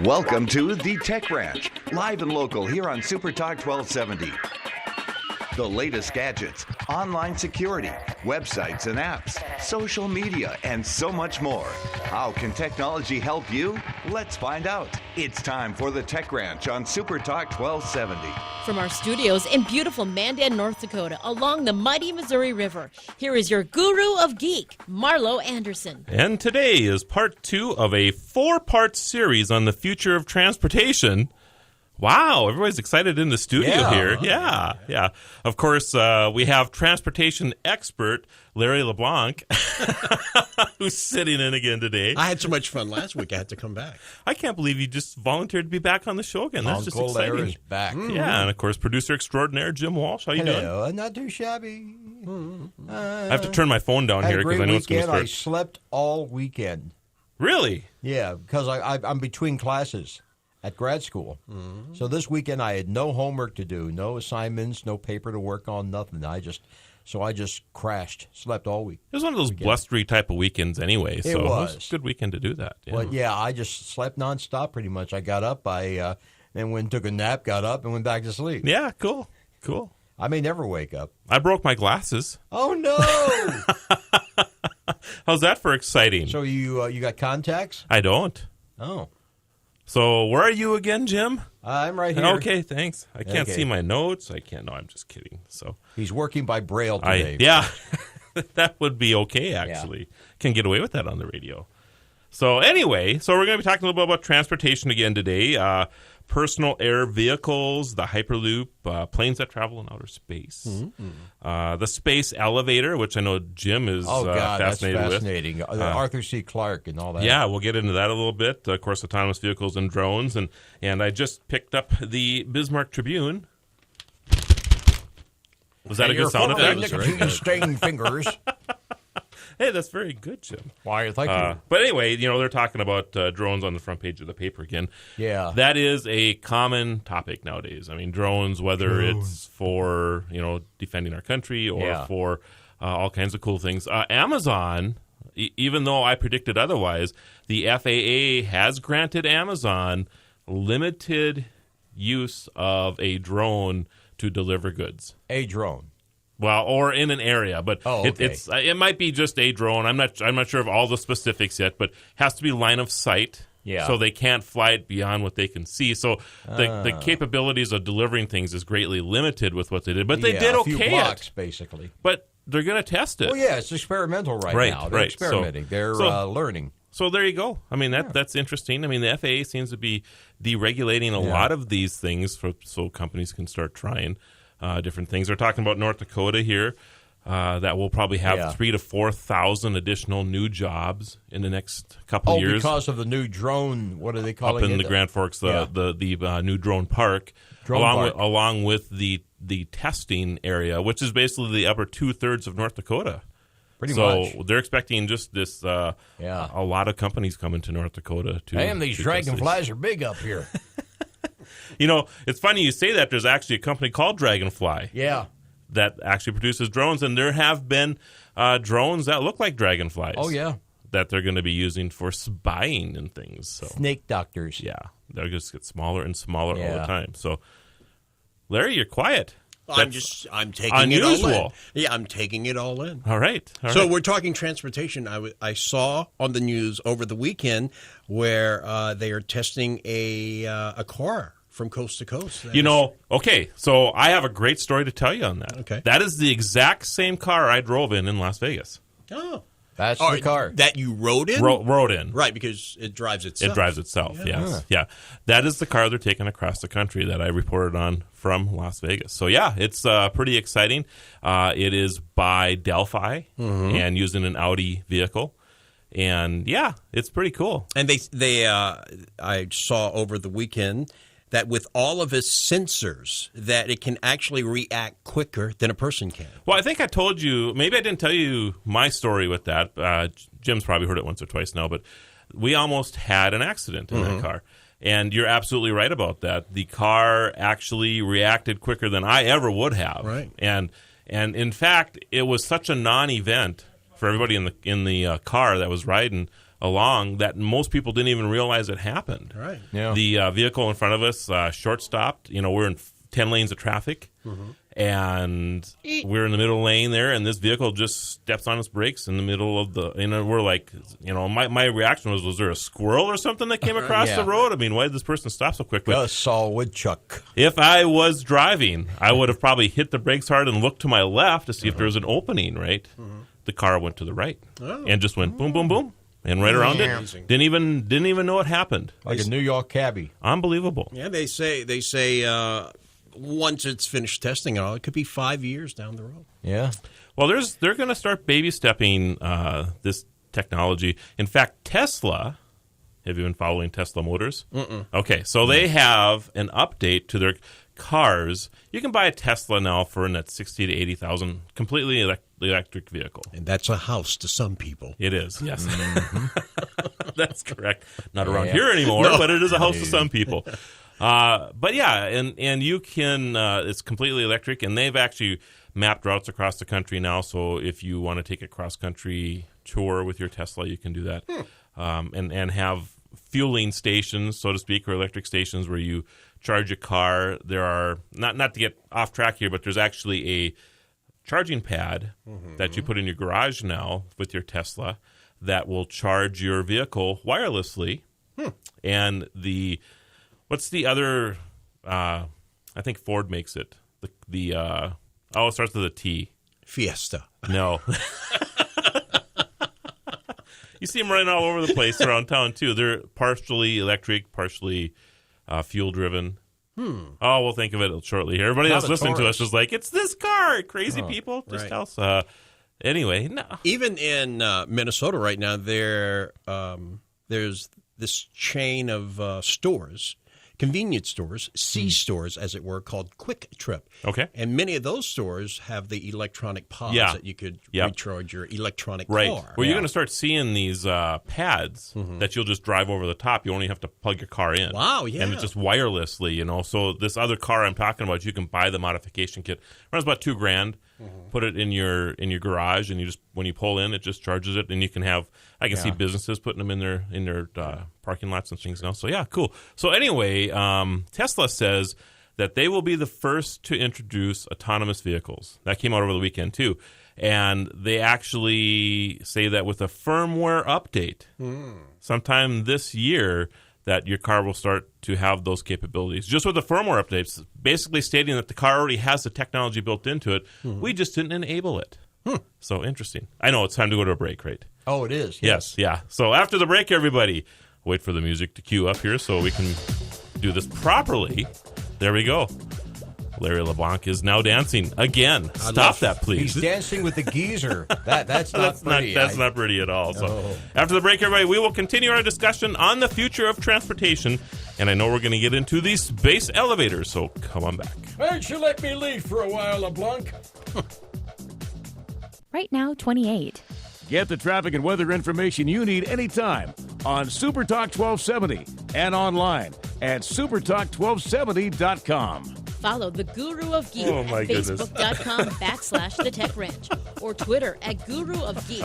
Welcome to the Tech Ranch, live and local here on Super Talk 1270. The latest gadgets, online security, websites and apps, social media, and so much more. How can technology help you? Let's find out. It's time for the Tech Ranch on Super Talk 1270. From our studios in beautiful Mandan, North Dakota, along the mighty Missouri River, here is your guru of geek, Marlo Anderson. And today is part 2 of a 4-part series on the future of transportation. Wow, everybody's excited in the studio here. Yeah. Of course, we have transportation expert Larry LeBlanc, who's sitting in again today. I had so much fun last week, I had to come back. I can't believe you just volunteered to be back on the show again. That's just exciting. Larry's back. Yeah, and of course, producer extraordinaire Jim Walsh. How you doing? Hello, not too shabby. I have to turn my phone down here because I know it's going to start. I slept all weekend. Really? Yeah, because I'm between classes at grad school. So this weekend I had no homework to do, no assignments, no paper to work on, nothing. I just crashed, slept all week. It was one of those blustery type of weekends anyway, so it was a good weekend to do that. Yeah. But yeah, I just slept nonstop pretty much. I got up, and took a nap, got up, and went back to sleep. Yeah, cool. I may never wake up. I broke my glasses. Oh, no! How's that for exciting? So you got contacts? I don't. Oh. So where are you again, Jim? I'm right here. Okay, thanks. I can't see my notes. I can't. No, I'm just kidding. So he's working by Braille today. That would be okay, actually. Can get away with that on the radio. So anyway, we're going to be talking a little bit about transportation again today. Personal air vehicles, the Hyperloop, planes that travel in outer space, the space elevator, which I know Jim is fascinated that's fascinating. with. Arthur C. Clarke and all that. Yeah, we'll get into that a little bit. Of course, autonomous vehicles and drones. And I just picked up the Bismarck Tribune. Was that a good sound effect? Nicotine-stained fingers. Hey, that's very good, Jim. Why, thank you. But anyway, they're talking about drones on the front page of the paper again. Yeah. That is a common topic nowadays. I mean, drones, whether it's for, defending our country or for all kinds of cool things. Amazon, even though I predicted otherwise, the FAA has granted Amazon limited use of a drone to deliver goods. A drone. Well, or in an area, but it might be just a drone. I'm not sure of all the specifics yet, but has to be line of sight. Yeah. So they can't fly it beyond what they can see. So the capabilities of delivering things is greatly limited with what they did. But they did okay. A few blocks, basically. But they're going to test it. Well, yeah, it's experimental right now. They're experimenting. They're learning. So there you go. I mean, that's interesting. I mean, the FAA seems to be deregulating a lot of these things so companies can start trying different things. They're talking about North Dakota here. That will probably have 3,000 to 4,000 additional new jobs in the next couple of years. Because of the new drone, what are they calling it? Up in the Grand Forks, the new drone park. Along with the testing area, which is basically the upper 2/3 of North Dakota. Pretty much. So they're expecting just this, a lot of companies coming to North Dakota. These dragonflies are big up here. It's funny you say that. There's actually a company called Dragonfly. Yeah. That actually produces drones, and there have been drones that look like dragonflies. Oh, yeah. That they're going to be using for spying and things. So. Snake doctors. Yeah. They'll just get smaller and smaller all the time. So, Larry, you're quiet. I'm taking unusual. it all in. Yeah, I'm taking it all in. All right. So we're talking transportation. I saw on the news over the weekend where they are testing a car from coast to coast. Okay, so I have a great story to tell you on that. Okay. That is the exact same car I drove in Las Vegas. Oh. That's the car. That you rode in? Rode in. Right, because it drives itself. It drives itself, yes. Yeah. That is the car they're taking across the country that I reported on from Las Vegas. So, it's pretty exciting. It is by Delphi and using an Audi vehicle. And, it's pretty cool. And I saw over the weekend that with all of its sensors, that it can actually react quicker than a person can. Well, I think I told you, maybe I didn't tell you my story with that. Jim's probably heard it once or twice now, but we almost had an accident in that car. And you're absolutely right about that. The car actually reacted quicker than I ever would have. Right. And in fact, it was such a non-event for everybody in the car that was riding. along that most people didn't even realize it happened. Right. Yeah. The vehicle in front of us short stopped. We're in 10 lanes of traffic, and we're in the middle lane there, and this vehicle just steps on its brakes in the middle of the. We're like, my reaction was there a squirrel or something that came across Yeah. the road? I mean, why did this person stop so quick? But Just saw a woodchuck. if I was driving, I would have probably hit the brakes hard and looked to my left to see if there was an opening, right? The car went to the right and just went boom, boom, boom, and right around Amazing. it. Didn't even know it happened. Like a New York cabbie. Unbelievable. Yeah, they say once it's finished testing and all, it could be 5 years down the road. Yeah. Well, they're going to start baby stepping this technology. In fact, Tesla. Have you been following Tesla Motors? Okay, so they have an update to their cars. You can buy a Tesla now for in that $60,000 to $80,000 completely electric vehicle. And that's a house to some people. It is, yes. That's correct. Not around Yeah. here anymore, but it is a house to some people. But yeah, and you can, it's completely electric, and they've actually mapped routes across the country now, so if you want to take a cross-country tour with your Tesla, you can do that. And have fueling stations, so to speak, or electric stations where you charge a car. There are, not to get off track here, but there's actually a charging pad that you put in your garage now with your Tesla that will charge your vehicle wirelessly. And what's the other, I think Ford makes it. It starts with a T. Fiesta. No. You see them running all over the place around town, too. They're partially electric, partially fuel-driven. Oh, we'll think of it shortly here. Everybody Not else a listening to Taurus. us is like, it's this car. Crazy people. Just right. tell us. Anyway, no. Even in Minnesota right now, there's this chain of stores, convenience stores, C-stores, as it were, called Quick Trip. Okay. And many of those stores have the electronic pods Yeah. that you could Yep. recharge your electronic Right. car. Well, you're going to start seeing these pads that you'll just drive over the top. You only have to plug your car in. Wow, yeah. And it's just wirelessly, So this other car I'm talking about, you can buy the modification kit. It runs about $2,000. Put it in your garage, and you just when you pull in, it just charges it. And you can have I can see businesses putting them in their parking lots and things now. So yeah, cool. So anyway, Tesla says that they will be the first to introduce autonomous vehicles. That came out over the weekend too. And they actually say that with a firmware update sometime this year, that your car will start to have those capabilities. Just with the firmware updates, basically stating that the car already has the technology built into it. We just didn't enable it. So interesting. I know it's time to go to a break, right? Oh, it is. Yes, yeah. So after the break, everybody, wait for the music to cue up here so we can do this properly. There we go. Larry LeBlanc is now dancing again. Stop that, please. He's dancing with the geezer. That's not pretty. That's not pretty at all. So after the break, everybody, we will continue our discussion on the future of transportation. And I know we're going to get into the space elevators, so come on back. Why don't you let me lead for a while, LeBlanc? Right now, 28. Get the traffic and weather information you need anytime on Super Talk 1270 and online at supertalk1270.com. Follow the Guru of Geek Oh, my at goodness. Facebook.com/The Tech Ranch or Twitter at Guru of Geek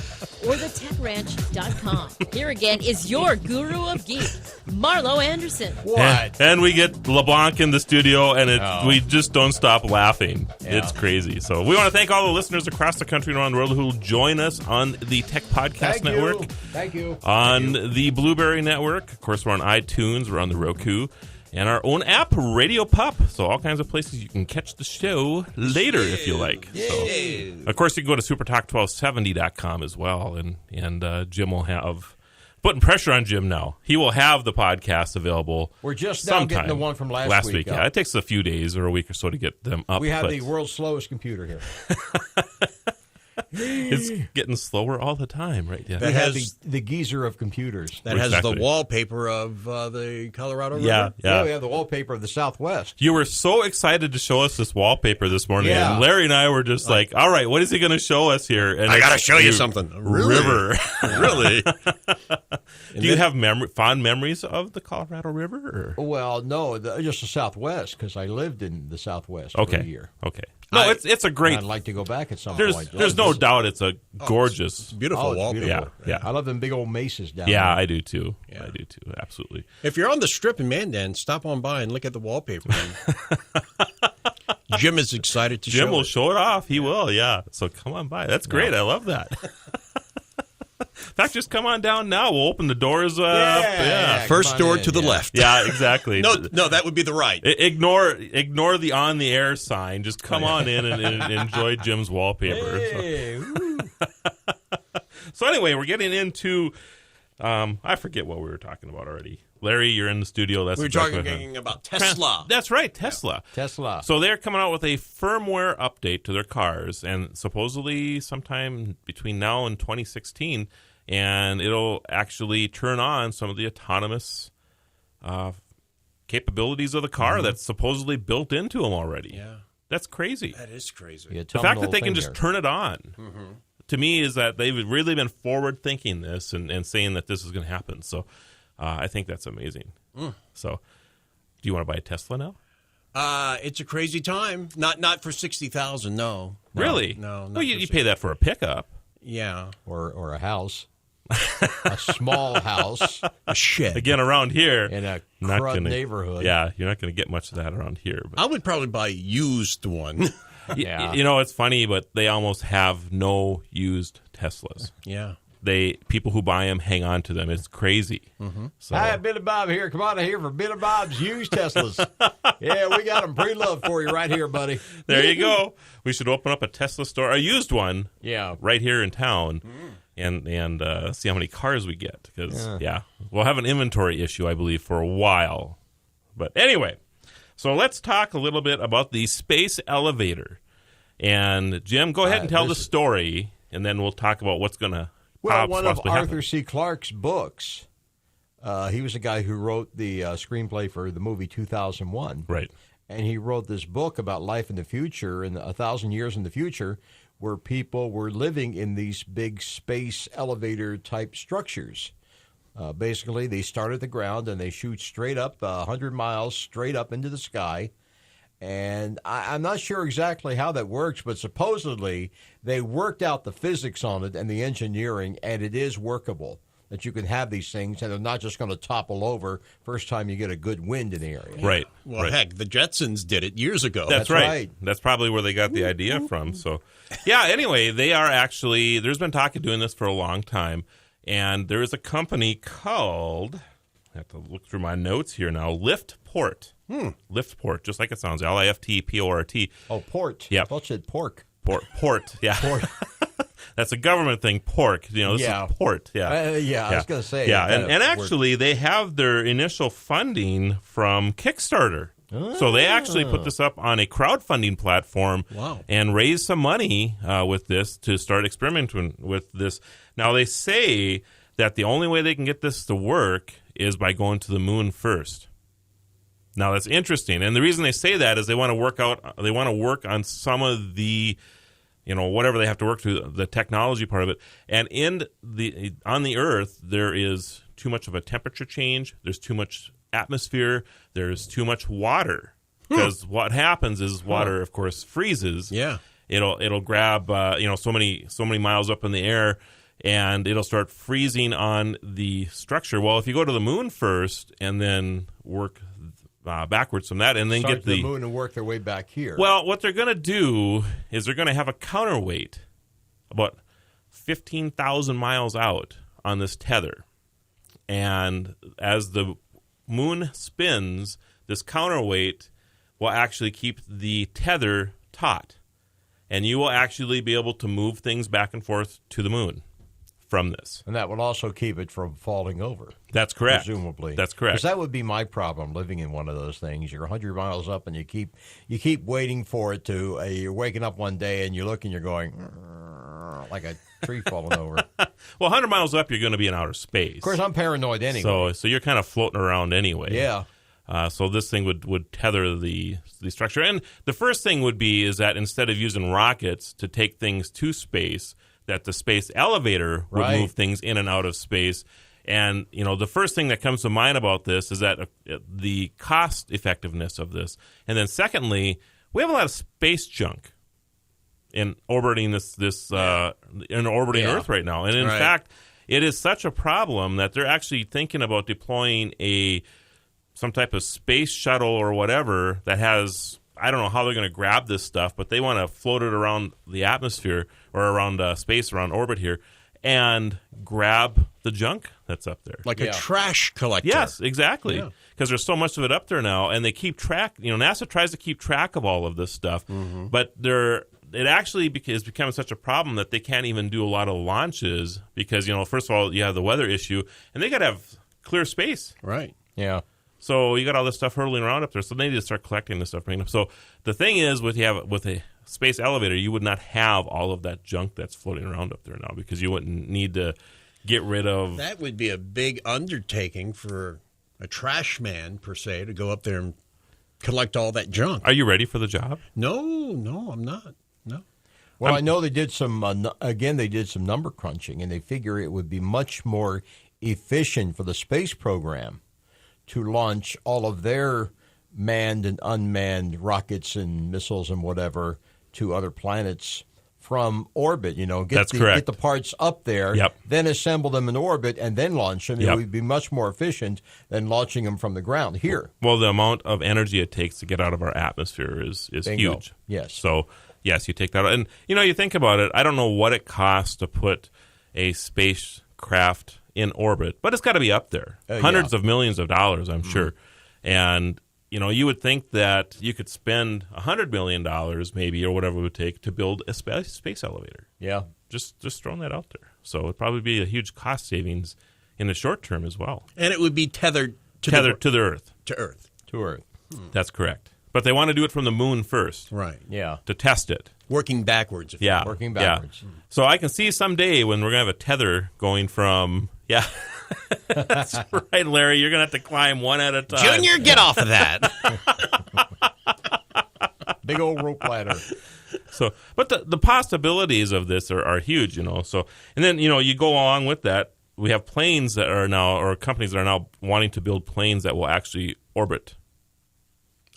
or TheTechRanch.com. Here again is your Guru of Geek, Marlo Anderson. What? And we get LeBlanc in the studio, and we just don't stop laughing. Yeah. It's crazy. So we want to thank all the listeners across the country and around the world who will join us on the Tech Podcast Network. Thank you. On the Blueberry Network. Of course, we're on iTunes. We're on the Roku. And our own app, Radio Pup. So all kinds of places you can catch the show later if you like. So, of course, you can go to supertalk1270.com as well. And Jim will have... Putting pressure on Jim now. He will have the podcast available. We're just now sometime. getting the one from last week Yeah, up. it takes a few days or a week or so to get them up. We have but the world's slowest computer here. it's getting slower all the time, right? Yeah. That We have has- the geezer of computers. That has Exactly. the wallpaper of the Colorado River. Yeah. Yeah, we have the wallpaper of the Southwest. You were so excited to show us this wallpaper this morning, Yeah. and Larry and I were just like, "All right, what is he going to show us here?" And I it's gotta show you the something. Really? River. Really? Do you have fond memories of the Colorado River? Or? Well, no, just the Southwest, because I lived in the Southwest for a Okay. year. Okay. No, it's a great. I'd like to go back at some There's point. no doubt it's a gorgeous. Beautiful it's wallpaper. beautiful. Yeah. I love them big old mesas down Yeah, there. I do too. Yeah. I do too. Absolutely. If you're on the Strip in Mandan, stop on by and look at the wallpaper. Jim is excited to Jim show will it. show it off. He will. Yeah. So come on by. That's great. I love that. In fact, just come on down now. We'll open the doors up. Yeah. First Come on door in, to the yeah. left. Yeah, exactly. No, that would be the right. Ignore the on the air sign. Just come on in and enjoy Jim's wallpaper. Hey, woo. So anyway, we're getting into I forget what we were talking about already. Larry, you're in the studio. That's We were exactly what talking about Tesla. That's right, Tesla. Tesla. So they're coming out with a firmware update to their cars, and supposedly sometime between now and 2016, and it'll actually turn on some of the autonomous capabilities of the car that's supposedly built into them already. Yeah. That's crazy. That is crazy. The fact that they can just turn it on, to me, is that they've really been forward-thinking this and saying that this is going to happen. So I think that's amazing. So do you want to buy a Tesla now? It's a crazy time. Not for 60,000. No. Really? No. Well, you pay that for a pickup. Yeah. or a house. A small house A shed. Again, around here, in a not crud gonna- neighborhood. Yeah, you're not going to get much of that around here. But I would probably buy a used one. Yeah. you know, it's funny, but they almost have no used Teslas. Yeah. People who buy them hang on to them. It's crazy. So Hi, Billy Bob here. Come on here for Billy Bob's used Teslas. Yeah, we got them pre-loved for you right here, buddy. there you go. We should open up a Tesla store, a used one, Yeah. right here in town, and see how many cars we get. Because we'll have an inventory issue, I believe, for a while. But anyway, so let's talk a little bit about the space elevator. And Jim, go ahead and tell the story, and then we'll talk about what's going to Well, one of possibly happen. Arthur C. Clarke's books, he was the guy who wrote the screenplay for the movie 2001. Right. And he wrote this book about life in the future, in 1,000 years in the future, where people were living in these big space elevator type structures. Basically, they start at the ground and they shoot straight up 100 miles straight up into the sky. And I'm not sure exactly how that works, but supposedly they worked out the physics on it and the engineering, and it is workable that you can have these things and they're not just going to topple over first time you get a good wind in the area. Right. Well, right. heck, the Jetsons did it years ago. That's That's right. right. That's probably where they got the idea from. So, yeah, anyway, they are actually, there's been talk of doing this for a long time. And there is a company called, I have to look through my notes here now, Liftport. Liftport, just like it sounds, Liftport. Oh, port. Yeah. I thought you said pork. Port, yeah. Port. That's a government thing, pork. You know, this Yeah. is port, yeah. I was going to say. Yeah, that and word. actually, they have their initial funding from Kickstarter. So they actually put this up on a crowdfunding platform and raised some money with this to start experimenting with this. Now, they say that the only way they can get this to work is by going to the moon first. Now, that's interesting. And the reason they say that is they want to work on some of the, whatever they have to work through, the technology part of it. And on the Earth, there is too much of a temperature change. There's too much atmosphere. There's too much water. Because what happens is water, of course, freezes. Yeah. It'll grab, so many miles up in the air, and it'll start freezing on the structure. Well, if you go to the moon first and then work backwards from that, and then Start get to the moon and work their way back here. Well, what they're going to do is they're going to have a counterweight about 15,000 miles out on this tether. And as the moon spins, this counterweight will actually keep the tether taut. And you will actually be able to move things back and forth to the moon from this. And that would also keep it from falling over. That's correct. Presumably. That's correct. Because that would be my problem living in one of those things. You're 100 miles up and you keep waiting for it to, you're waking up one day and you look and you're going, like a tree falling over. Well, 100 miles up, you're going to be in outer space. Of course, I'm paranoid anyway. So you're kind of floating around anyway. Yeah. So this thing would tether the structure. And the first thing would be is that instead of using rockets to take things to space, that the space elevator would Right. move things in and out of space. And, the first thing that comes to mind about this is that the cost effectiveness of this. And then secondly, we have a lot of space junk in orbiting orbiting Earth right now. And in Right. fact, it is such a problem that they're actually thinking about deploying some type of space shuttle or whatever that has, I don't know how they're going to grab this stuff, but they want to float it around the atmosphere or around space, around orbit here, and grab the junk that's up there. Like a trash collector. Yes, exactly. Yeah. Because there's so much of it up there now, and they keep track. NASA tries to keep track of all of this stuff, but it actually is becoming such a problem that they can't even do a lot of launches because, first of all, you have the weather issue, and they got to have clear space. Right. Yeah. So you got all this stuff hurtling around up there, so they need to start collecting this stuff. So the thing is, with a space elevator, you would not have all of that junk that's floating around up there now because you wouldn't need to get rid of. That would be a big undertaking for a trash man, per se, to go up there and collect all that junk. Are you ready for the job? No, I'm not. No. Well, I know they did some number crunching, and they figure it would be much more efficient for the space program to launch all of their manned and unmanned rockets and missiles and whatever to other planets from orbit. That's correct. Get the parts up there, Yep. then assemble them in orbit, and then launch them. Yep. It would be much more efficient than launching them from the ground here. Well, the amount of energy it takes to get out of our atmosphere is Bingo. huge. Yes. So, yes, you take that out. And, you think about it, I don't know what it costs to put a spacecraft in orbit, but it's got to be up there. Hundreds of millions of dollars, I'm sure. And, you would think that you could spend $100 million maybe or whatever it would take to build a space elevator. Yeah. Just throwing that out there. So it'd probably be a huge cost savings in the short term as well. And it would be tethered to To the Earth. to Earth. To Earth. That's correct. But they want to do it from the moon first Right. Yeah. to test it. Working backwards. if you Yeah. Working backwards. Yeah. So I can see someday when we're going to have a tether going from, That's right, Larry. You're going to have to climb one at a time. Junior, get off of that. Big old rope ladder. So, but the possibilities of this are huge, So, and then, you go along with that. We have planes that are now, or companies that are now wanting to build planes that will actually orbit.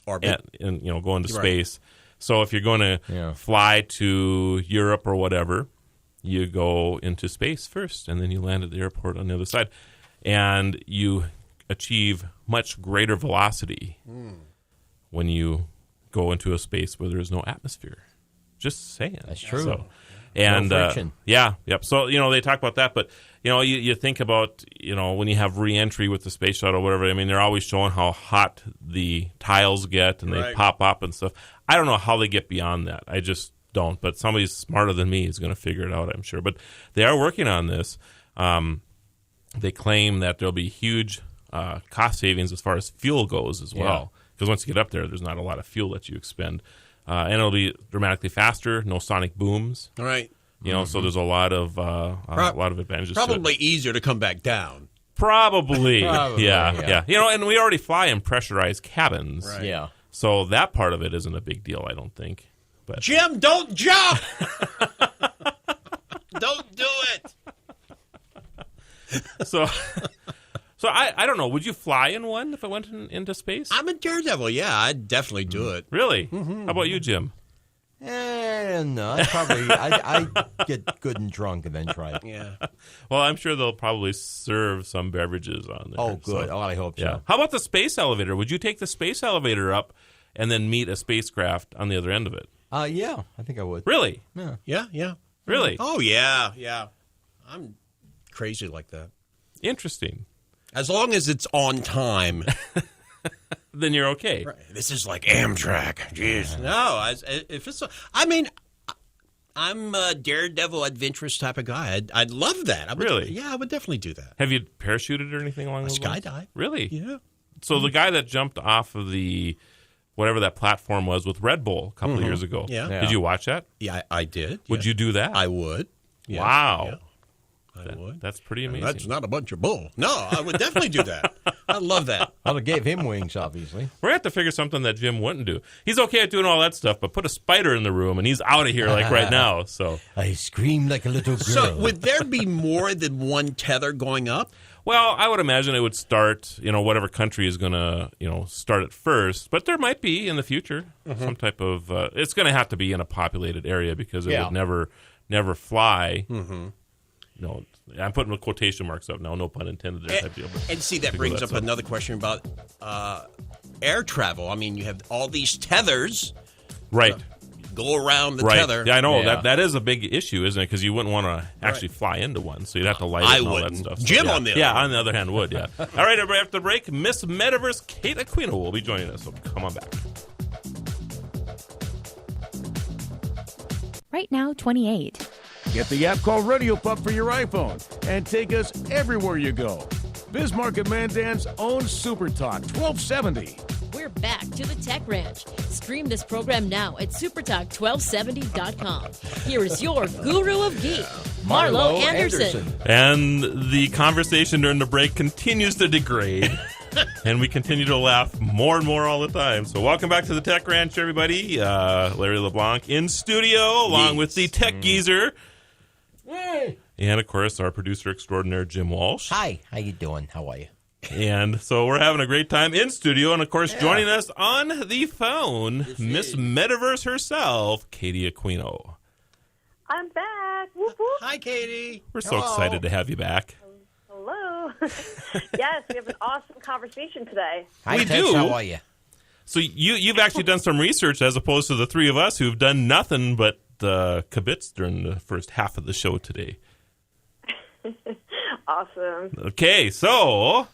And go into space. So if you're going to fly to Europe or whatever, you go into space first, and then you land at the airport on the other side, and you achieve much greater velocity when you go into a space where there is no atmosphere. Just saying. That's true. So, and no friction. Yep. So they talk about that, but you think about when you have re-entry with the space shuttle, or whatever. I mean, they're always showing how hot the tiles get, and they pop up and stuff. I don't know how they get beyond that. I just don't. But somebody smarter than me is going to figure it out, I'm sure. But they are working on this. They claim that there'll be huge cost savings as far as fuel goes as well. Because once you get up there, there's not a lot of fuel that you expend. And it'll be dramatically faster, no sonic booms. All right. So there's a lot of advantages. Probably to it. easier to come back down. Probably. Probably, Yeah. And we already fly in pressurized cabins. Right. Yeah. So that part of it isn't a big deal, I don't think. But Jim, don't jump! Don't do it! So I don't know. Would you fly in one if it went into space? I'm a daredevil. Yeah, I'd definitely do it. Really? How about you, Jim? No, I'd get good and drunk and then try it. Yeah. Well, I'm sure they'll probably serve some beverages on there. Oh, good. So, I hope so. yeah. How about the space elevator? Would you take the space elevator up and then meet a spacecraft on the other end of it? Yeah, I think I would. Really? Yeah. Really? Oh, yeah. I'm crazy like that. Interesting. As long as it's on time. Then you're okay. Right. This is like Amtrak. Jeez. No, if it's. I'm a daredevil, adventurous type of guy. I'd love that. Really? Yeah, I would definitely do that. Have you parachuted or anything along those lines? Skydive. Really? Yeah. So the guy that jumped off of the whatever that platform was with Red Bull a couple of years ago. Yeah. Did you watch that? Yeah, I did. Would you do that? I would. Yeah. Wow. Yeah. I would. That's pretty amazing. That's not a bunch of bull. No, I would definitely do that. I love that. Well, it gave him wings, obviously. We're going to have to figure something that Jim wouldn't do. He's okay at doing all that stuff, but put a spider in the room, and he's out of here like right now. So, I screamed like a little girl. So would there be more than one tether going up? well, I would imagine it would start, whatever country is going to, start it first. But there might be in the future some type of, it's going to have to be in a populated area because it would never fly. No, I'm putting quotation marks up now. No pun intended there. Type deal, And see, that brings up another question about air travel. I mean, you have all these tethers. Right. Go around the Right. tether. Yeah, I know. Yeah. That is a big issue, isn't it? Because you wouldn't want to actually fly into one. So you'd have to light it I and all wouldn't. that stuff. Jim, So, on the other Yeah, hand. on the other hand, would, yeah. All right, everybody, after the break, Miss Metaverse Kate Aquino will be joining us. So come on back. Right now, 28. Get the app called Radio Pup for your iPhone and take us everywhere you go. Bismarck and Mandan's own Super Talk 1270. We're back to the Tech Ranch. Stream this program now at supertalk1270.com. Here is your guru of geek, Marlo Anderson. And the conversation during the break continues to degrade. And we continue to laugh more and more all the time. So welcome back to the Tech Ranch, everybody. Larry LeBlanc in studio, along with the Tech Geezer. And, of course, our producer extraordinaire, Jim Walsh. Hi, how you doing? How are you? And so we're having a great time in studio. And, of course, joining us on the phone, Miss Metaverse herself, Katie Aquino. I'm back. Whoop, whoop. Hi, Katie. We're so excited to have you back. Hello. Yes, we have an awesome conversation today. Hi, We Tex, do. How are you? So you've actually done some research as opposed to the three of us who've done nothing but kibitz during the first half of the show today. Awesome. Okay, so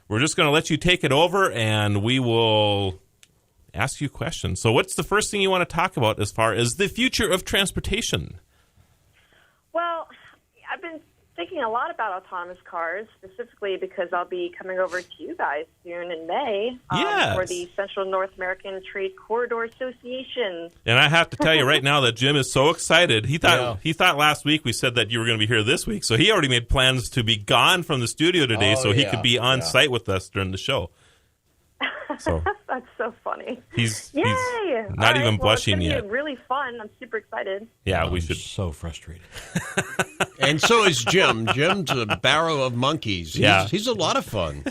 we're just going to let you take it over, and we will ask you questions. So what's the first thing you want to talk about as far as the future of transportation? Well, I've been thinking a lot about autonomous cars, specifically because I'll be coming over to you guys soon in May Yes. for the Central North American Trade Corridor Association. And I have to tell you right now that Jim is so excited. He thought last week we said that you were going to be here this week, so he already made plans to be gone from the studio today so he could be on site with us during the show. So That's so funny. he's Yay! not All even right, blushing well, it's yet. gonna be really fun. I'm super excited. Yeah, we I'm should. so frustrated. And so is Jim. Jim's a barrow of monkeys. He's a lot of fun.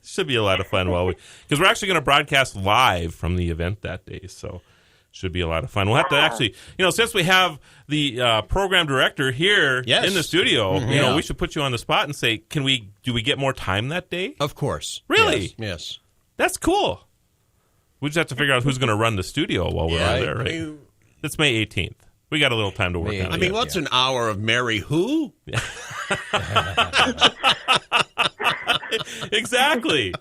Should be a lot of fun because we're actually going to broadcast live from the event that day, so should be a lot of fun. We'll have to actually, since we have the program director here in the studio, we should put you on the spot and say, do we get more time that day? Of course. Really? Yes. That's cool. We just have to figure out who's going to run the studio while we're on there, right? I mean, It's May 18th. We got a little time to work on it. what's an hour of Mary Who? Exactly.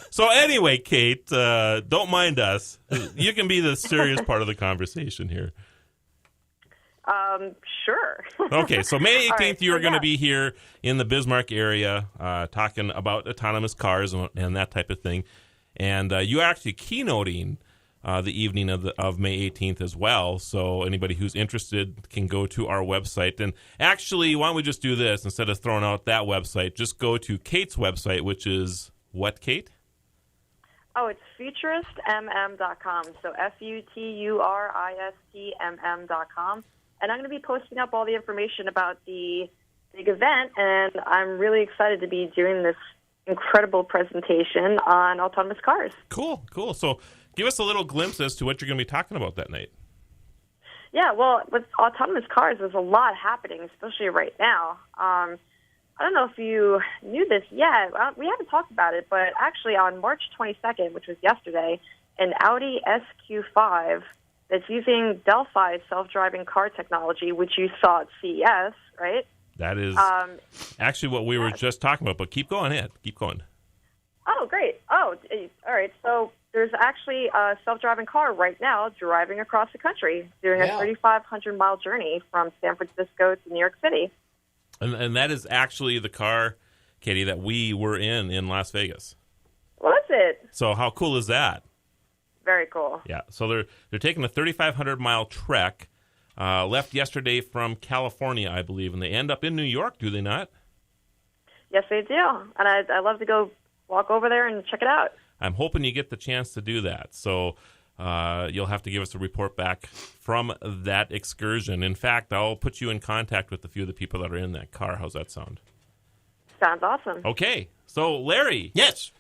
So anyway, Kate, don't mind us. You can be the serious part of the conversation here. Sure. Okay, so May 18th, All right, you are so going to yeah. be here in the Bismarck area talking about autonomous cars and that type of thing. And you're actually keynoting the evening of May 18th as well. So anybody who's interested can go to our website. And actually, why don't we just do this? Instead of throwing out that website, just go to Kate's website, which is what, Kate? Oh, it's futuristmm.com. So futuristmm.com. And I'm going to be posting up all the information about the big event, and I'm really excited to be doing this incredible presentation on autonomous cars. Cool. So give us a little glimpse as to what you're going to be talking about that night. Yeah, well, with autonomous cars, there's a lot happening, especially right now. I don't know if you knew this yet. We haven't talked about it, but actually on March 22nd, which was yesterday, an Audi SQ5 that's using Delphi's self-driving car technology, which you saw at CES, right? That is actually what we were just talking about, but keep going ahead. Keep going. Oh, great. Oh, all right. So there's actually a self-driving car right now driving across the country, doing a 3,500-mile journey from San Francisco to New York City. And that is actually the car, Katie, that we were in Las Vegas. Well, that's it. So how cool is that? Very cool. Yeah. So they're taking a 3,500-mile trek left yesterday from California, I believe, and they end up in New York, do they not? Yes, they do. And I'd love to go walk over there and check it out. I'm hoping you get the chance to do that. So you'll have to give us a report back from that excursion. In fact, I'll put you in contact with a few of the people that are in that car. How's that sound? Sounds awesome. Okay. So, Larry. Yes.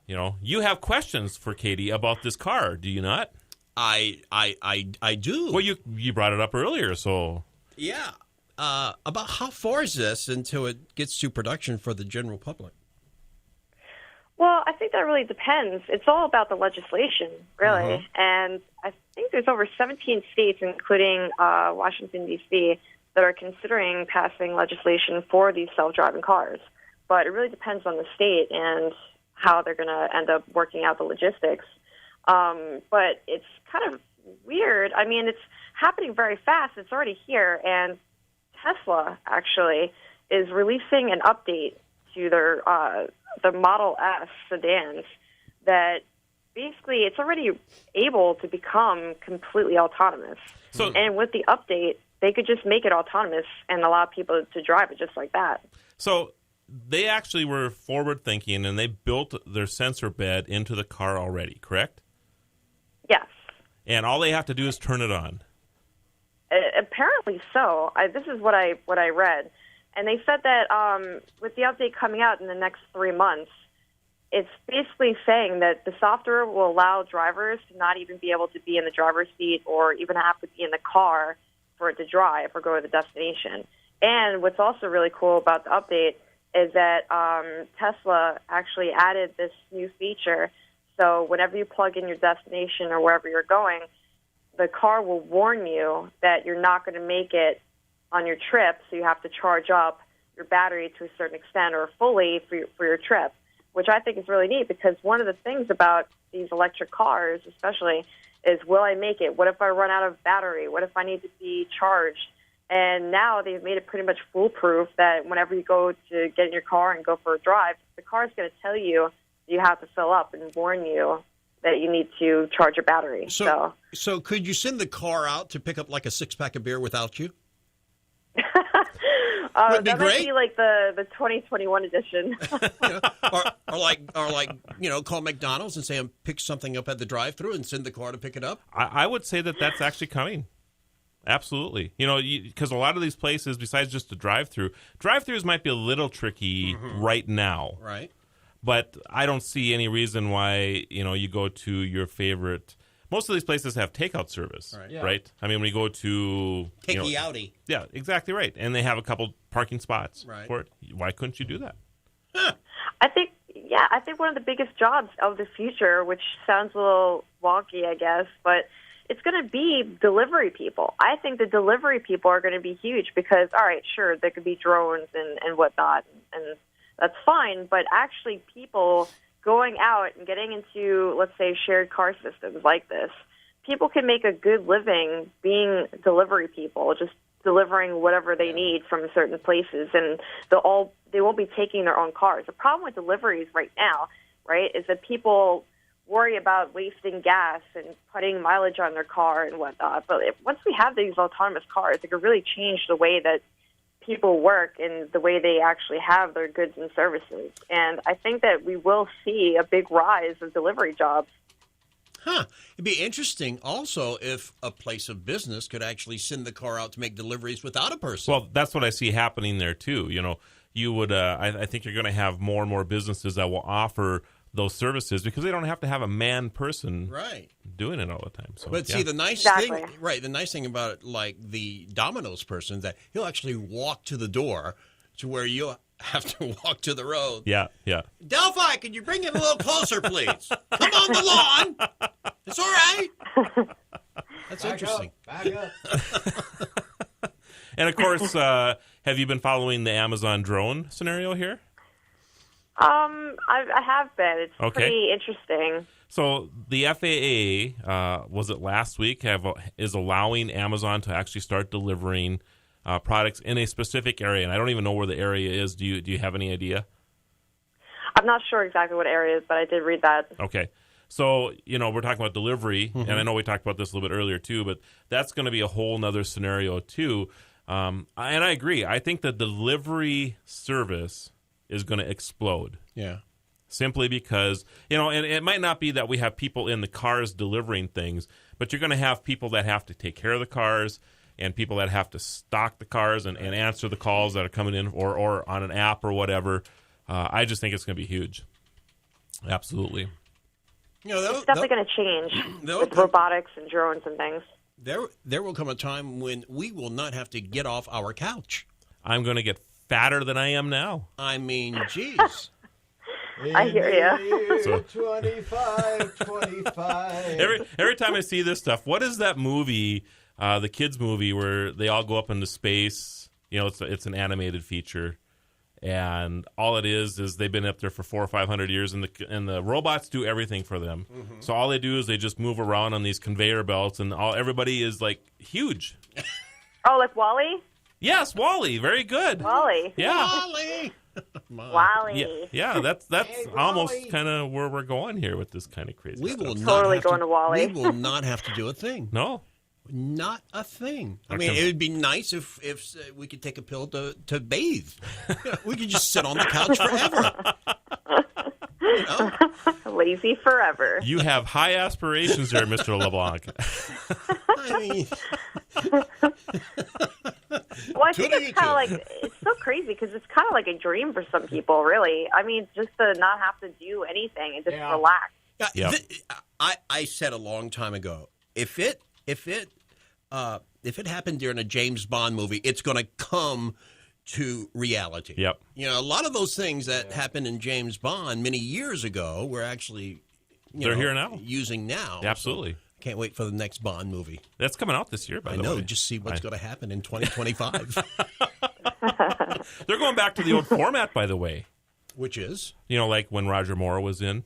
You have questions for Katie about this car, do you not? I do. Well, you brought it up earlier, so... Yeah. About how far is this until it gets to production for the general public? Well, I think that really depends. It's all about the legislation, really. And I think there's over 17 states, including Washington, D.C., that are considering passing legislation for these self-driving cars. But it really depends on the state and how they're going to end up working out the logistics. But it's kind of weird. I mean, it's happening very fast. It's already here. And Tesla, actually, is releasing an update to their the Model S sedans that basically it's already able to become completely autonomous. And with the update, they could just make it autonomous and allow people to drive it just like that. So they actually were forward-thinking, and they built their sensor bed into the car already, correct? Yes. And all they have to do is turn it on. Apparently so. This is what I read. And they said that with the update coming out in the next 3 months, it's basically saying that the software will allow drivers to not even be able to be in the driver's seat or even have to be in the car for it to drive or go to the destination. And what's also really cool about the update is that Tesla actually added this new feature. So whenever you plug in your destination or wherever you're going, the car will warn you that you're not going to make it on your trip, so you have to charge up your battery to a certain extent or fully for your trip, which I think is really neat because one of the things about these electric cars especially is, will I make it? What if I run out of battery? What if I need to be charged? And now they've made it pretty much foolproof that whenever you go to get in your car and go for a drive, the car is going to tell you you have to fill up and warn you that you need to charge your battery. So could you send the car out to pick up like a 6-pack of beer without you? That might be like the 2021 edition. or like call McDonald's and say pick something up at the drive-thru and send the car to pick it up. I would say that's actually coming. Absolutely. Because a lot of these places, besides just the drive-thrus might be a little tricky right now. Right. But I don't see any reason why, you go to your favorite. Most of these places have takeout service, right? I mean, when you go to Takey outy. Yeah, exactly right. And they have a couple parking spots for it. Why couldn't you do that? Huh. I think one of the biggest jobs of the future, which sounds a little wonky, I guess, but it's going to be delivery people. I think the delivery people are going to be huge because, all right, sure, there could be drones and whatnot, and that's fine, but actually people going out and getting into, let's say, shared car systems like this, people can make a good living being delivery people, just delivering whatever they need from certain places, and they won't be taking their own cars. The problem with deliveries right now, right, is that people worry about wasting gas and putting mileage on their car and whatnot. But once we have these autonomous cars, it could really change the way that people work and the way they actually have their goods and services. And I think that we will see a big rise of delivery jobs. Huh. It'd be interesting also if a place of business could actually send the car out to make deliveries without a person. Well, that's what I see happening there, too. You would, I think you're going to have more and more businesses that will offer those services because they don't have to have a man person doing it all the time. So, but see, the nice thing, the nice thing about it, like the Domino's person, that he'll actually walk to the door to where you have to walk to the road. Yeah. Delphi, can you bring it a little closer, please? Come on the lawn. It's all right. That's interesting. Back up. And of course, have you been following the Amazon drone scenario here? I have been. It's pretty interesting. So the FAA, was it last week, is allowing Amazon to actually start delivering products in a specific area, and I don't even know where the area is. Do you have any idea? I'm not sure exactly what area it is, but I did read that. Okay. So, we're talking about delivery, and I know we talked about this a little bit earlier too, but that's going to be a whole nother scenario too. And I agree. I think the delivery service is going to explode. Yeah. Simply because, and it might not be that we have people in the cars delivering things, but you're going to have people that have to take care of the cars and people that have to stock the cars and answer the calls that are coming in or on an app or whatever. I just think it's going to be huge. Absolutely. It's definitely going to change with robotics and drones and things. There will come a time when we will not have to get off our couch. I'm going to get fatter than I am now. I mean, geez. I hear you. 25. Every time I see this stuff, what is that movie, the kids movie where they all go up into space? It's an animated feature, and all it is they've been up there for 400 or 500 years, and the robots do everything for them. Mm-hmm. So all they do is they just move around on these conveyor belts, and everybody is like huge. Oh, like WALL-E? Yes, WALL-E. Very good. WALL-E. Yeah. WALL-E. WALL-E. Yeah, that's almost kind of where we're going here with this kind of crazy We stuff. will Totally going to WALL-E. We will not have to do a thing. No. Not a thing. I mean, it would be nice if we could take a pill to bathe. We could just sit on the couch forever. Lazy forever. You have high aspirations there, Mr. LeBlanc. I mean, well, I think it's kind of like, it's so crazy because it's kind of like a dream for some people, really. I mean, just to not have to do anything and just relax. Yep. I said a long time ago, if it happened during a James Bond movie, it's going to come to reality. Yep. A lot of those things that happened in James Bond many years ago were actually They're here now. Using now. Absolutely. So can't wait for the next Bond movie. That's coming out this year, by the way. I know. Just see what's going to happen in 2025. They're going back to the old format, by the way. Which is? Like when Roger Moore was in.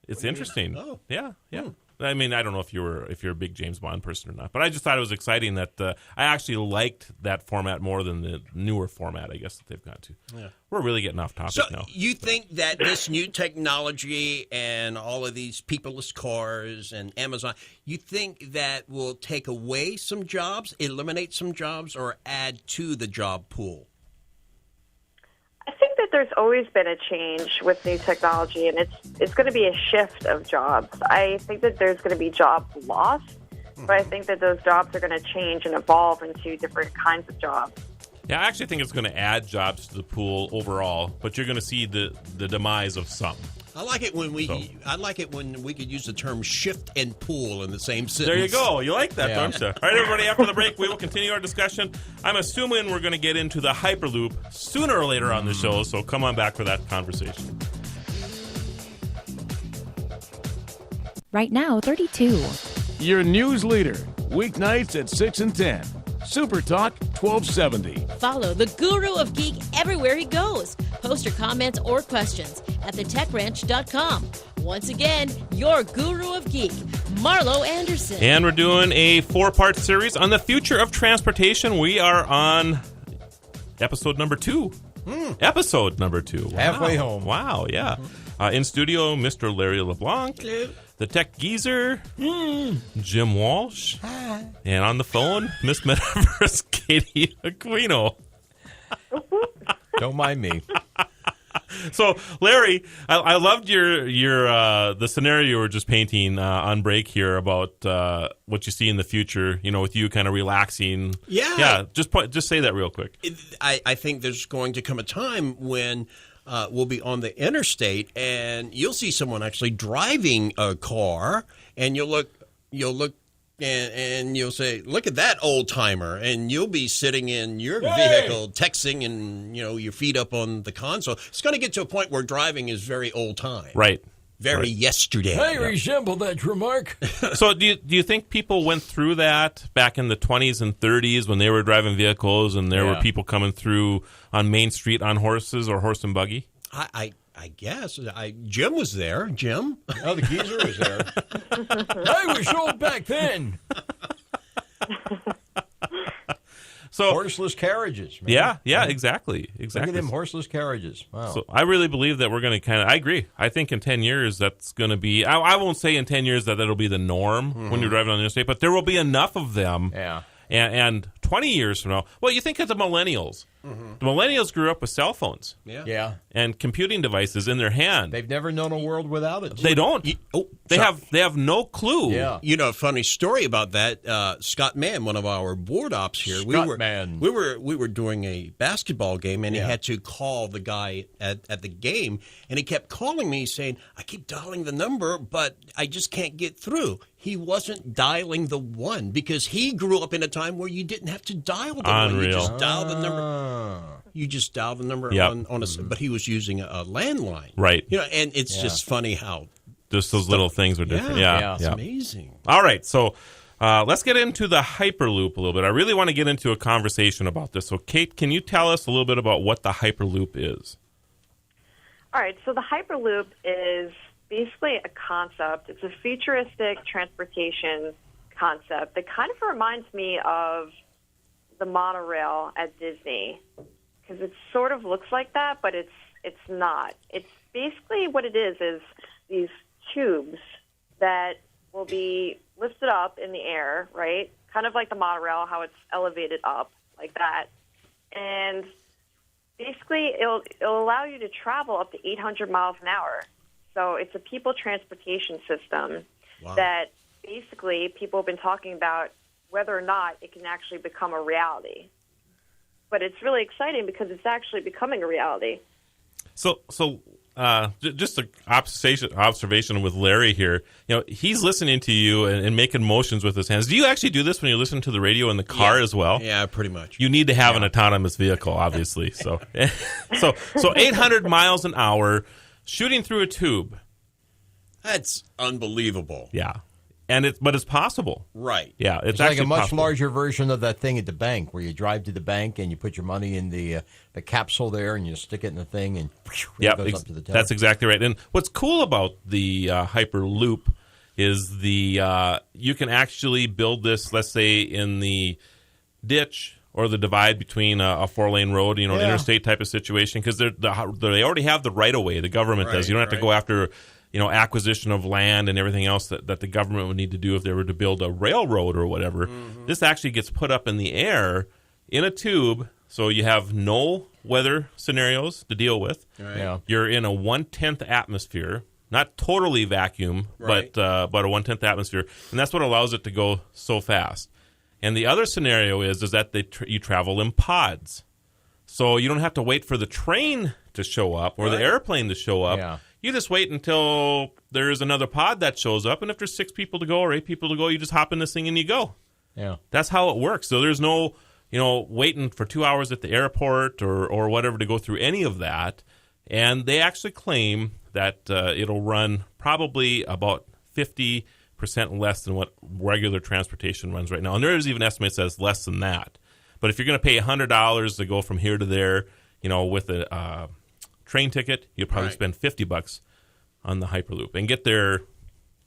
It's What interesting. do you mean? Oh. Yeah, yeah. I mean, I don't know if you're a big James Bond person or not, but I just thought it was exciting that I actually liked that format more than the newer format, I guess, that they've gone to. Yeah. We're really getting off topic now. You think that this new technology and all of these paperless cars and Amazon, you think that will take away some jobs, eliminate some jobs, or add to the job pool? I think that there's always been a change with new technology, and it's going to be a shift of jobs. I think that there's going to be job loss, but I think that those jobs are going to change and evolve into different kinds of jobs. Yeah, I actually think it's going to add jobs to the pool overall, but you're going to see the demise of some. I like it when we could use the term shift and pool in the same sentence. There you go. You like that, don't you? All right, everybody, after the break, we will continue our discussion. I'm assuming we're going to get into the Hyperloop sooner or later on the show, so come on back for that conversation. Right now, 32. Your news leader, weeknights at 6 and 10. Super Talk 1270. Follow the Guru of Geek everywhere he goes. Post your comments or questions at thetechranch.com. Once again, your Guru of Geek, Marlo Anderson. And we're doing a 4-part series on the future of transportation. We are on episode number 2. Episode number 2. Wow. Halfway home. Wow, yeah. In studio, Mr. Larry LeBlanc. Hello. The Tech Geezer, Jim Walsh. Hi. And on the phone, Miss Metaverse, Katie Aquino. Don't mind me. So, Larry, I loved your the scenario you were just painting on break here about what you see in the future. With you kind of relaxing. Yeah. Just say that real quick. I think there's going to come a time when we'll be on the interstate and you'll see someone actually driving a car, and you'll look. And you'll say, "Look at that old timer," and you'll be sitting in your vehicle, texting, and your feet up on the console. It's going to get to a point where driving is very old time, right? Very yesterday. I resemble that remark. So, do you think people went through that back in the 20s and 30s when they were driving vehicles, and there were people coming through on Main Street on horses or horse and buggy? I guess. Jim was there. Jim? Oh, the geezer was there. I was old back then. So horseless carriages. Man. Yeah, exactly. Look at them horseless carriages. Wow. So I really believe that we're going to I agree. I think in 10 years that's going to be, I won't say in 10 years that that'll be the norm when you're driving on the interstate, but there will be enough of them. Yeah. And 20 years from now, well, you think of the millennials. The millennials grew up with cell phones. Yeah. And computing devices in their hand. They've never known a world without it. They don't. They have no clue. Yeah. You know, a funny story about that. Scott Mann, one of our board ops here, we were doing a basketball game, and he had to call the guy at the game, and he kept calling me saying, "I keep dialing the number, but I just can't get through." He wasn't dialing the one because he grew up in a time where you didn't have to dial the one. You just dial the number. You just dial the number on a. But he was using a landline, right? You know, and it's just funny how just those little things are different. Yeah, it's amazing. All right, so let's get into the Hyperloop a little bit. I really want to get into a conversation about this. So, Kate, can you tell us a little bit about what the Hyperloop is? All right, so the Hyperloop is basically a concept. It's a futuristic transportation concept that kind of reminds me of the monorail at Disney, because it sort of looks like that, but it's not. It's basically what it is these tubes that will be lifted up in the air, right? Kind of like the monorail, how it's elevated up like that. And basically it'll allow you to travel up to 800 miles an hour. So it's a people transportation system that basically people have been talking about whether or not it can actually become a reality. But it's really exciting because it's actually becoming a reality. So just an observation with Larry here. You know, he's listening to you and making motions with his hands. Do you actually do this when you listen to the radio in the car as well? Yeah, pretty much. You need to have an autonomous vehicle, obviously. So 800 miles an hour, shooting through a tube. That's unbelievable. Yeah. But it's possible. Right. Yeah, it's like a much larger version of that thing at the bank where you drive to the bank and you put your money in the capsule there and you stick it in the thing and it goes up to the teller. That's exactly right. And what's cool about the Hyperloop is you can actually build this, let's say, in the ditch or the divide between a 4-lane road, an interstate type of situation, because they already have the right-of-way. The government does. You don't have to go after acquisition of land and everything else that the government would need to do if they were to build a railroad or whatever. Mm-hmm. This actually gets put up in the air in a tube, so you have no weather scenarios to deal with. Right. Yeah. You're in a 1/10 atmosphere, not totally vacuum, but a 1/10 atmosphere, and that's what allows it to go so fast. And the other scenario is that you travel in pods, so you don't have to wait for the train to show up or the airplane to show up. Yeah. You just wait until there's another pod that shows up, and if there's 6 people to go or 8 people to go, you just hop in this thing and you go. Yeah, that's how it works. So there's no, waiting for 2 hours at the airport or whatever to go through any of that. And they actually claim that it'll run probably about 50% less than what regular transportation runs right now. And there's even estimates that it's less than that. But if you're going to pay $100 to go from here to there, with a train ticket, you'll probably spend $50 on the Hyperloop and get there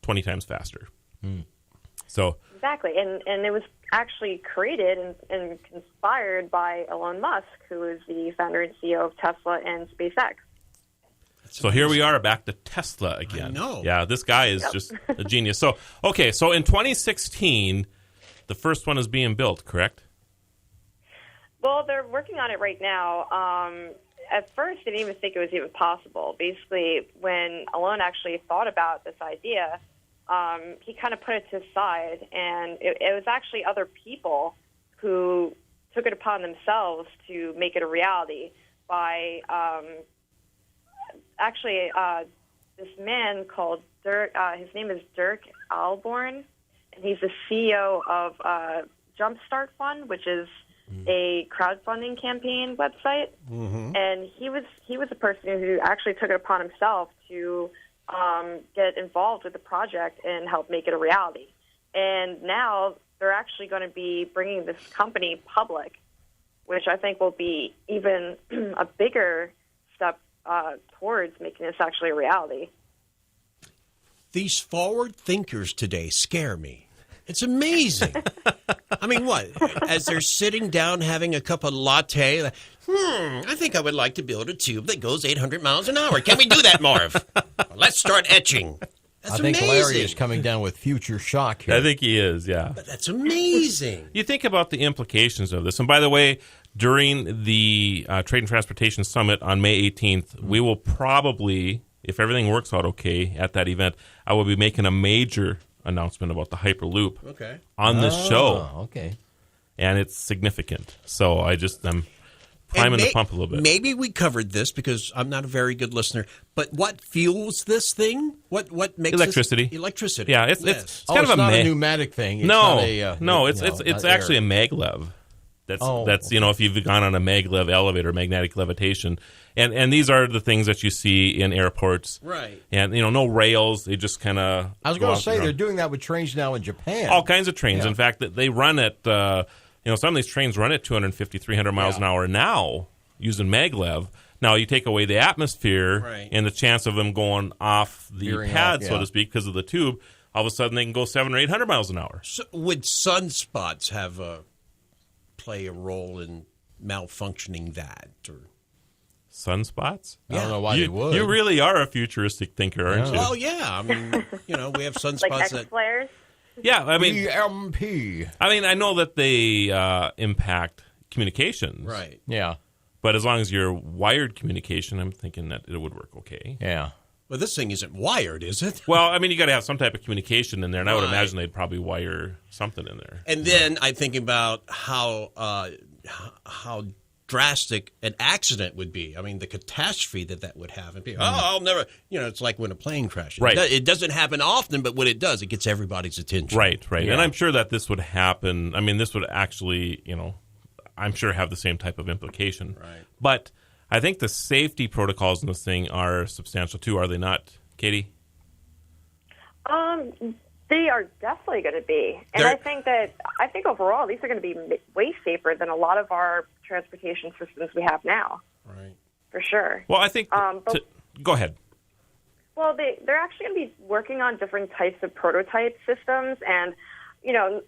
20 times faster. So exactly, and it was actually created and inspired by Elon Musk, who is the founder and CEO of Tesla and SpaceX. So here we are back to Tesla again. I know. Yeah, this guy is just a genius. So in 2016, the first one is being built, correct? Well, they're working on it right now. At first, they didn't even think it was even possible. Basically, when Elon actually thought about this idea, he kind of put it to the side, and it was actually other people who took it upon themselves to make it a reality by this man called Dirk. His name is Dirk Ahlborn, and he's the CEO of Jumpstart Fund, which is a crowdfunding campaign website. Mm-hmm. And he was a person who actually took it upon himself to get involved with the project and help make it a reality. And now they're actually going to be bringing this company public, which I think will be even a bigger step towards making this actually a reality. These forward thinkers today scare me. It's amazing. I mean, what? As they're sitting down having a cup of latte, I think I would like to build a tube that goes 800 miles an hour. Can we do that, Marv? Let's start etching. That's I think amazing. Larry is coming down with future shock here. I think he is, yeah. But that's amazing. You think about the implications of this. And by the way, during the Trade and Transportation Summit on May 18th, we will probably, if everything works out okay at that event, I will be making a major announcement about the Hyperloop on this show. Okay. And it's significant. So I'm priming the pump a little bit. Maybe we covered this because I'm not a very good listener. But what fuels this thing? What makes electricity? Electricity. Yeah, it's kind of it's not a pneumatic thing. It's no, not it's actually a maglev. That's if you've gone on a maglev elevator, magnetic levitation, and these are the things that you see in airports, right? And no rails. They just kind of. I was going to say they're doing that with trains now in Japan. All kinds of trains. Yeah. In fact, they run at some of these trains run at 250, 300 miles an hour now using maglev. Now you take away the atmosphere and the chance of them going off the pad, so to speak, because of the tube. All of a sudden, they can go 700 or 800 miles an hour. So would sunspots play a role in malfunctioning that? Or sunspots? I don't know why they would. You really are a futuristic thinker, aren't you? Well, yeah. I mean, we have sunspots like X-flares? Yeah, I mean... EMP. I mean, I know that they impact communications. Right. Yeah. But as long as you're wired communication, I'm thinking that it would work okay. Yeah. Well, this thing isn't wired, is it? Well, I mean, you got to have some type of communication in there, and I would imagine they'd probably wire something in there. And then I think about how drastic an accident would be. I mean, the catastrophe that would have. And people, I'll never. It's like when a plane crashes. Right. It doesn't happen often, but when it does, it gets everybody's attention. Right. Yeah. And I'm sure that this would happen. I mean, this would actually, I'm sure have the same type of implication. Right. But I think the safety protocols in this thing are substantial too, are they not, Katie? They are definitely going to be. And I think overall these are going to be way safer than a lot of our transportation systems we have now. Right. For sure. Well, I think go ahead. Well, they're actually going to be working on different types of prototype systems, and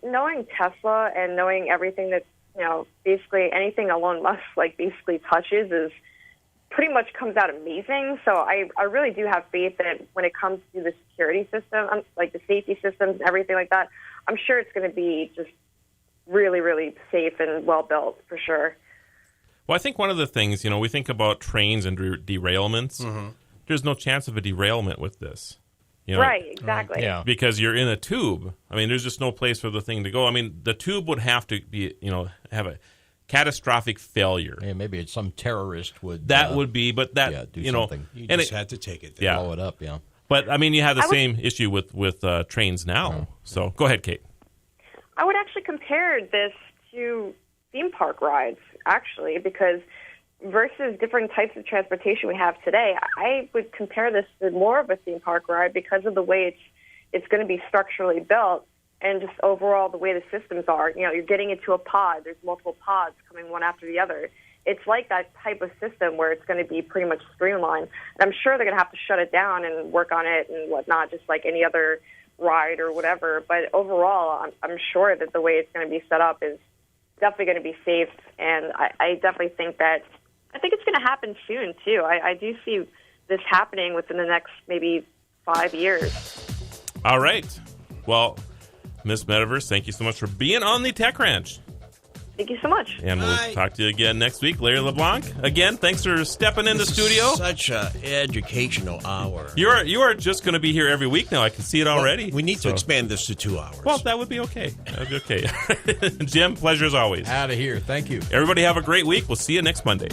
knowing Tesla and knowing everything that basically anything Elon Musk basically touches is pretty much comes out amazing. So I really do have faith that when it comes to the security system, like the safety systems and everything like that, I'm sure it's going to be just really, really safe and well built for sure. Well, I think one of the things, we think about trains and derailments. Mm-hmm. There's no chance of a derailment with this. Right, exactly. Yeah. Because you're in a tube. I mean, there's just no place for the thing to go. I mean, the tube would have to be, have a catastrophic failure. Yeah, maybe it's some terrorist would. That would be, but that, do something. You just had to take it there. Yeah. Blow it up, yeah. But, I mean, you have the same issue with trains now. Mm-hmm. So, go ahead, Kate. I would actually compare this to theme park rides, actually, because versus different types of transportation we have today, I would compare this to more of a theme park ride because of the way it's going to be structurally built and just overall the way the systems are. You're getting into a pod. There's multiple pods coming one after the other. It's like that type of system where it's going to be pretty much streamlined. And I'm sure they're going to have to shut it down and work on it and whatnot, just like any other ride or whatever. But overall, I'm sure that the way it's going to be set up is definitely going to be safe. And I definitely think it's going to happen soon, too. I do see this happening within the next maybe 5 years. All right. Well, Ms. Metaverse, thank you so much for being on the Tech Ranch. Thank you so much. And we'll talk to you again next week. Larry LeBlanc, again, thanks for stepping in the studio. Such an educational hour. You are just going to be here every week now. I can see it already. We need to expand this to 2 hours. Well, that would be okay. That would be okay. Jim, pleasure as always. Out of here. Thank you. Everybody have a great week. We'll see you next Monday.